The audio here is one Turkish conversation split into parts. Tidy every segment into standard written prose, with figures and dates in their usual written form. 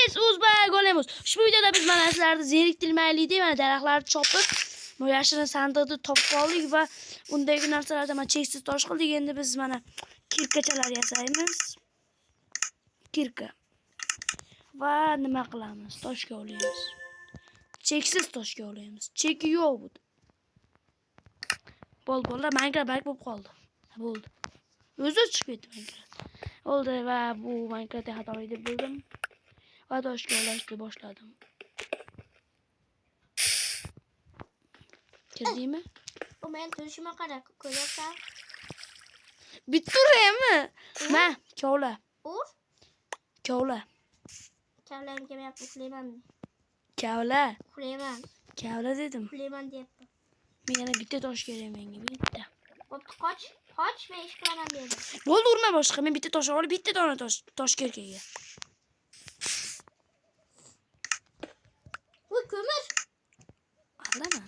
Biz uzbay golemiz. Şu videoda biz mana sizlarni zeriktirmaylik, mana daraxtlarni chopib, bu yashirin sandiqni topib oldik va undagi narsalardan mana cheksiz tosh qildik. Endi biz mana kirkachalar yasaymiz. Kirka. Va nima qilamiz? Toshga olamiz. Cheksiz toshga olamiz. Cheki yo'q bu. Bol-bollar Minecraft bo'lib qoldi. Bo'ldi. O'zi chiqib ketdi Minecraft. Oldu ve bu Minecraft'ı hatalıydı buldum. Ve toshga olashni boshladim. Kirdingmi? Bu men turishimga qara, ko'ryapsan? Bitturaymi? Ma, kovla. Ur. Kovla. Kavlan kemayapti, uxlayman. Kovla. Uxlayman. Kovla dedim. Uxlayman deyapti. Men yana bitta tosh kerak menga, bitta. Bo'pti, qoch. Qoch, men ish qilaman dedi. Bo'ldi, urma boshqa. Men bitta tosh olib, bitta dona tosh kerak ega. Bu ko'mir. Aldimi?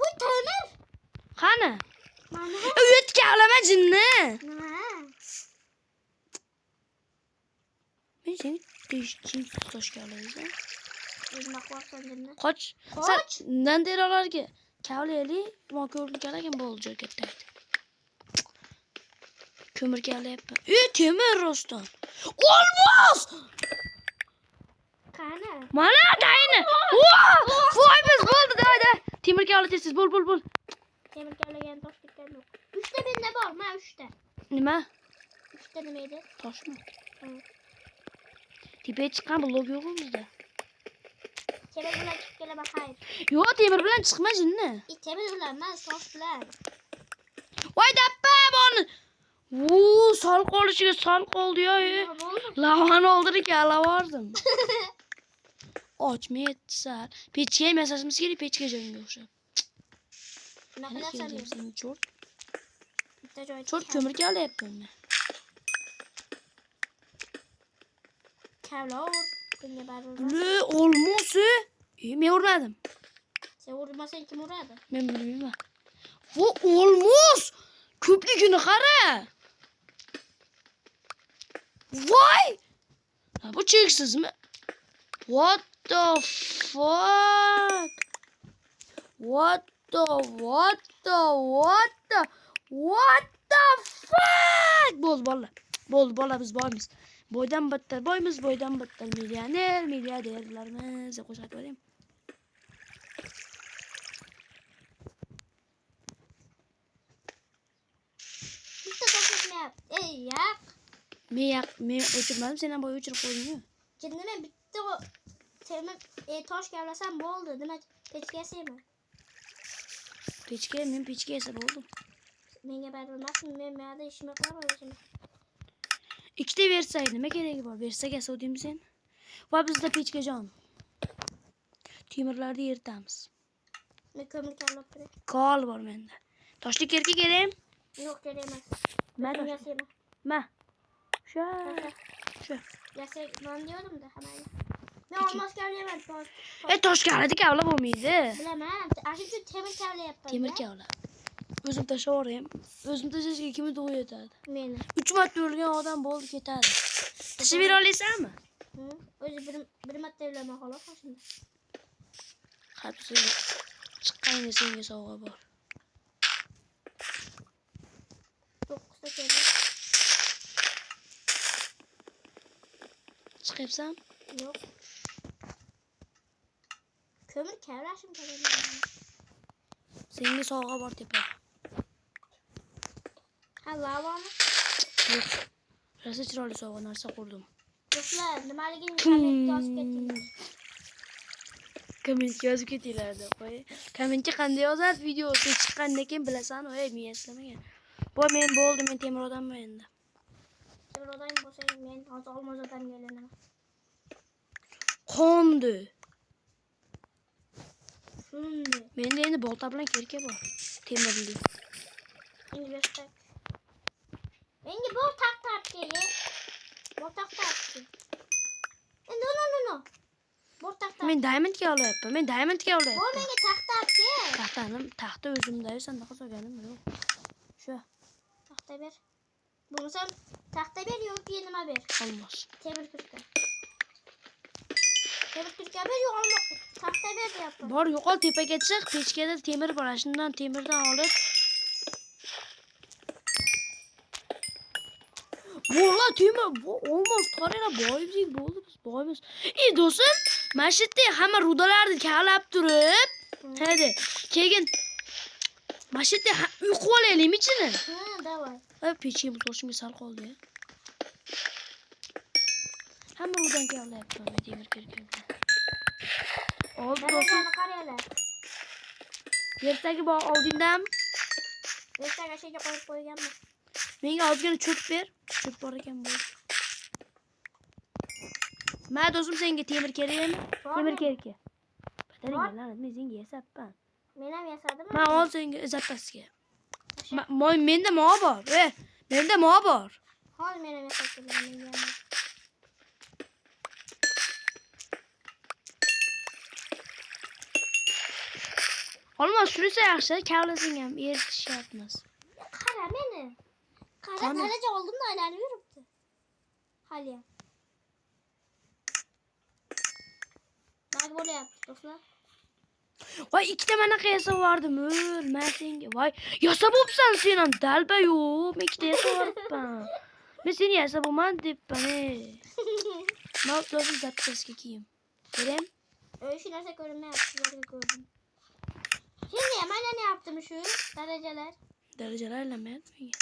Bu temir. Qani? Mana. Uyatga olama jinni. Nima? Men seni cheksiz toshga olaman. O'zim qo'rqdim jinni. Qoch. Qoch. Nanderolarga kavlayli, men ko'rlikalagan bo'ldi katta. Kömür kavlayapman. Temir rostdan. Olmaz! Qani? Mana dayni. Voy biz bo'ldi dayda. Temir kavlaysiz, bol. Temir kavlagan tosh ketgan yo'q. 3 ta menda bor, men 3 ta. Nima? 3 ta nima edi? Toshmi? Tepeye chiqqan blok yo'q bizda. Temir bilan chiqib kelaman, xayr. Yo'q, temir bilan chiqma jinni. Temir bilan emas, tosh bilan. Voy dappa boni. Sol qolishiga sol qoldi-yo. Lavani oldirib alavardim. Ochmaydi. Pechga yasashimiz kerak, pechga joyinga o'xshab. Nima qilasan? Chort. Bitta joy. Chort ko'mir kavlayapman men. Kavla ur. Bunga baribir. Le, olmosi. Men urmadim. Sen urmasang kim uradi? Men bilmayman. Bu olmos. Ko'pligini qara. Voy! Bu cheksizmi? What the fuck? What the fuck? Bo'ldi bola biz boymiz. Boydan battar boymiz, boydan battar milliarderlarimiz. Qo'shib qo'yayım. Bitta tosh ketmayapti. Ey, yaq. Men o'chirmadim, sen ham boy o'chirib qo'yding-ku. Jinni men bitta temir tosh kavlasam bo'ldi. Nima pechga yasayman? Men pechga yasa bo'ldim. Menga baribir emasmi? Men mayda ishimni qilaman o'zim. Ikkita versay nima keragi bor? Versak yasavdingmi sen? Va bizda pechga jon. Temirlarni eritamiz. Men ko'mir kavlab turay. Kol bor menda. Toshli kerka kerak? Yo'q, kerak emas. Men yasayman. Ma. Shu. Yasayman dedim-da hammaga. Men olmos kavlayman. Tosh kavladi kavla bo'lmaydi. Bilaman. Ashu temir kavlayapman. Temir kavla. O'zim tashlavorayim. O'zim tashlashga kim to'g'ri yetadi? Meni. 3 marta o'lgan odam bo'ldi ketadi. Tashib bera olaysanmi? O'zi bir marta o'laman xolos shunda. Qapsi chiqqanda senga sovg'a bor. 9 ta keldi. Chiqyapsan? Yo'q. Ko'mir kavlashim kerak. Senga sovg'a bor tepada. Ha, lavani. Yo'q. Rosa chiroyli sovg'a narsa qurdim. Do'stlar, nimaligini kommentga yozib keting. Kommentga yozib ketinglar deb qo'y. Kommentga qanday yozadi videosi chiqqandan keyin bilasan, voy men eslamagan. Bu men bo'ldi, men temir odamman endi. Temir odam bo'lsang, men hozir olmos odamga aylanaman. Qo'ndi. Shunday. Menda endi bolta bilan kerka bor. Temirli. Universitet. Menga bu taqtab kerak. Bu taqtab. No. Bu taqtab. Men diamondga olyapman. Bu menga taqtab kerak. Taxta o'zimda, sandaqa solganim yo'q. Shu. Taxta ber. Bo'lmasa taxta ber yoki nima ber? Olmos. Temir kirdi. Temir kırık bir yok ama tahta bir de yapın. Bor yo'qol tepaga chiq. Pechkada temir bor. Shundan temirdan olib. Valla temir olmaz. Qaranglar boyibdik bo'ldi biz boyimiz. Do'stim, mana shu yerda hamma rudalarni kavlab turib, hadi, keyin mana shu yerda uyqu olaylikmi ichini? Давай. Pechkamiz toshimga sal qoldi ya. Hamma rudan kavlayapti temir kirgan. Oldu do'stim. Darajani qaranglar. Yerdagi bor oldingdan. Ertaga şeyga qo'yib qo'yganman. Menga ozgina cho'p ber. Cho'p bor ekan bu. Mana do'stim senga temir kerakmi? Temir kerak. Bataringlar, men senga yasabman. Men ham yasadim. Men ol senga zapasga. Menda mo'o bor. Menda mo'o bor. Hol men ham yasab keldim. Olmaz, shunisi yaxshi, kavlasang ham erishishyapmiz. Qara meni. Qara Qani? daraja oldum da aylanib yuribdi. Hali. Bak bo'lyapti do'stlar. Voy, ikkita manaqa yasab vardim. Men senga. Voy, yasab bo'psan sen ham dalba yo'q. Men ikkita yasab varibman. Men seni yasabaman debman. Men do'stim zapchasga kiyim. Berem? Şu narsa ko'rinmayapti, sizlarga ko'rdim. Şimdi mana ne yaptım şu darajalar? Darajalarlamayapti menga.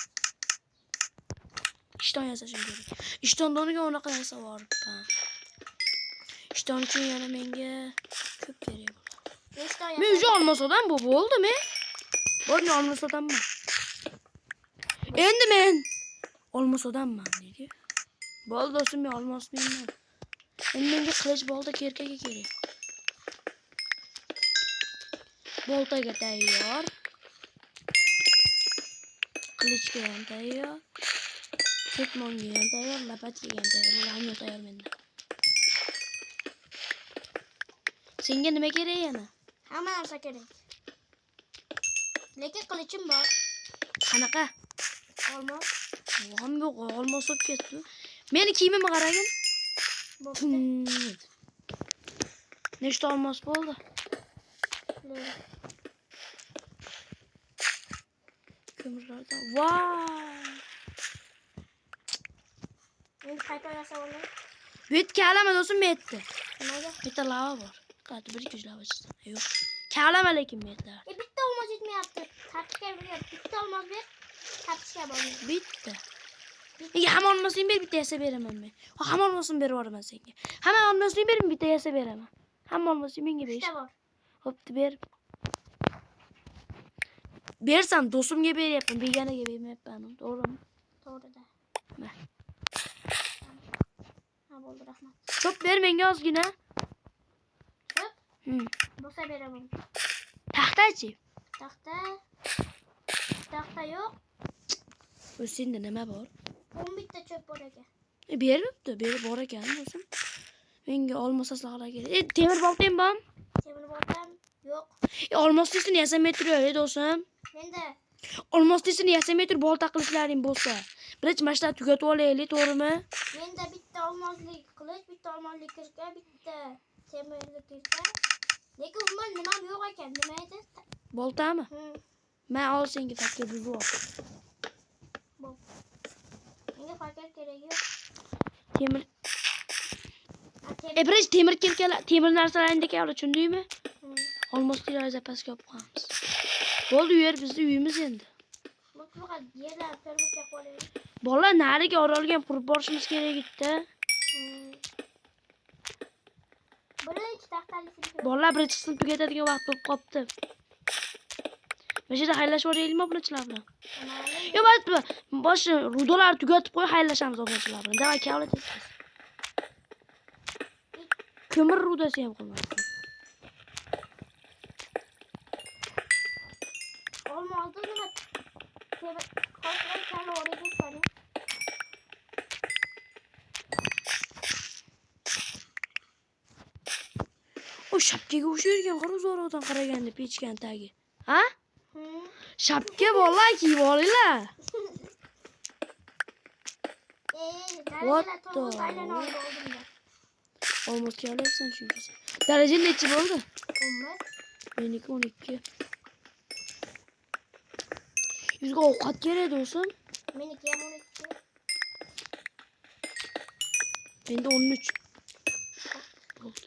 Ishton yasashim kerak. Ishtondoniga unaqa yasab varibman. Ishton uchun yana menga ko'p kerak bo'ladi. Nechta Men уже olmos odam bo'ldimi? Bo'ldi, olmos odamman. Endi men olmos odamman nega? Bo'ldi do'stim, men olmosmenman. Endi menga qilich bolta kerkaga kerak. Boltaga tayyor. Qilichga ham tayyor. Ketmonga ham tayyor, lapatga ham tayyor. Ularni tayyor menda. Senga nima kerak yana? Hamma narsa kerak. Lekin qilichim bor. Qanaqa? Olmos. Ham yo'q, olmos olib ketdi. Meni kiyimimni qaragin. Bo'pti. Nechta olmos bo'ldi? Ko'mirlardan. Vay! Endi qayta yasab olay. Bu yerga kavlama do'stim, bu yerda. Nimaga? Bu yerda lava bor. Qani bir lava chiqsa. Yo'q. Kavlama lekin bu yerda. Bitta olmos yetmayapti. Tartibga bitta olmos ber. Tartibga bo'lmaydi. Bitta. Nega hamma olmosini ber, bitta yasab beraman men. Hamma olmosini berib yuboraman senga. Hamma olmosini ber, bitta yasab beraman. Hamma olmosini menga ber. Bitta bor. Hopti ber. Bersam do'stimga beryapman, beganaga bermayapman. To'g'rimi? To'g'ri-da. Mana. Ha bo'ldi, rahmat. Cho'p ber menga ozgina. Cho'p? Bo'lsa beraman. Taxtachi. Taxta yo'q. Bu senda nima bor? 10 bitta cho'p bor ekan. Beribdi, berib bor ekan do'stim. Menga olmos aslaqalar kerak. Temir boltam bormi? Temir boltam yo'q. Olmos desini yasamay turay do'stim. Menda Olmos desini yasamay tur bolta qilishlaring bo'lsa. Birinchi mashlar tugatib olaylik, to'g'rimi? menda bitta olmoslik qilich, bitta olmoslik kirka, bitta temirlik kirka. Lekin umuman nimam yo'q ekan, nima edi? Boltami? Men ol senga fakir buzib. Menga fakir kerak yo'q. Temir. Birinchi temir kelkalar, temir narsalarni kavla, tushundingmi? Olmos tirar zapasga olib qo'yamiz. Bo'ldi, yer bizning uyimiz endi. Bu faqat yerlar pervotga qo'yaylik. Bolalar nariga orolga qurib borishimiz kerak edi. Birinchi taxtalisini. Bolalar birinchi sinf tugatadigan vaqt bo'lib qopti. Mana shu yerda xayrlashib olaylikmi obunachilar bilan? Yo'q, bosh rudolar tugatib qo'y, xayrlashamiz obunachilar bilan. Davay kavla tez. Ko'mir rudasi ham qolmadi. Olmosda nima? Qo'shlar kala o'rayib qani. O shapkaga o'xshaydigan qarozorodan qaraganda pechkan tagi. Ha? Shapka bolalar kiyib olinglar. What the? Olmaz ki alırsın çünkü sen. Derecen neçi oldu? 11. Benimki 12. Yüzge avukat gerek olsun. Meniki ham 12. Bende 13. Oldu.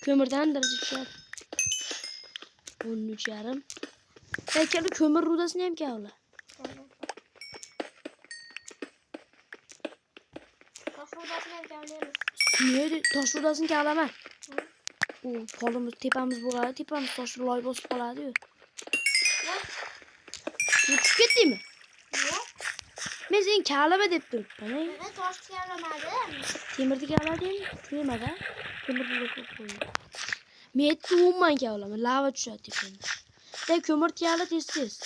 Kömürden derece düşer. 13 yarım. Belki de kömür rudasını hem ki avla. Tamam. Taş rudasını hem kavlayamaz. Niye taş rudasını ki avlama. Hı? O polumuz tepemiz buralı tepemiz taş rulayı basıp kaladı diyor. Yok. Ne küçük etti mi? Yok. Ben seni kağlama deyip durup bana. Evet taş kavlamadım. Temirdi kağla değil mi? Kıymadı. Kömür ruda koyuyor. Meyetti umman kağlama. Lava düşer tepemde. De kömür kağla tezsiz.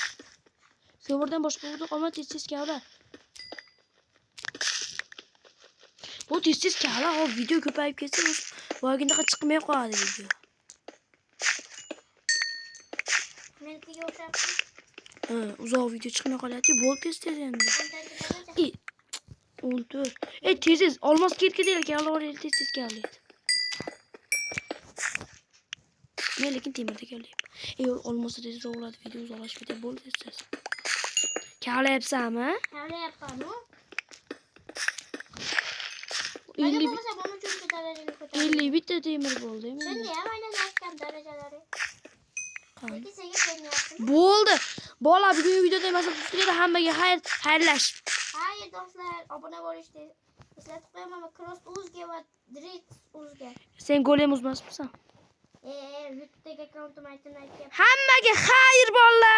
Kömürden başka vurduk ama tezsiz kağla. Bu tezsiz kağla o video köpeyip kesilmiş. Bu aginde çıkmaya koydu video. Meniki yokşarsın. Uzağa video çıkmaya koydu. Bol tezsiz yani. Ondan İyi. 14. Tezsiz. Olmaz kirki değil kağla var tezsiz kağla. Ne lekin temirde kağla. Olmasa tezsiz oğladı video uzalaş video bol tezsiz. Kağla hepsi ama. Kavla yapar mı? 50 Bana babası bunu çünkü dereceli kötü. 50 bit de demir bol değil mi? Sen niye aynen yaptın dereceleri? Tamam. Peki 8 sen yaptın. Bu oldu. Bu ola bugün videoda mesela tutuyor da hamburger hayırlaş. Hayır dostlar abone ol işte. Mesela tıklayalım ama cross uzge ve direkt uzge. Sen golem uzmanı mısın? YouTube'daki account'um aytın aytı yap. Hamburger hayır bolla.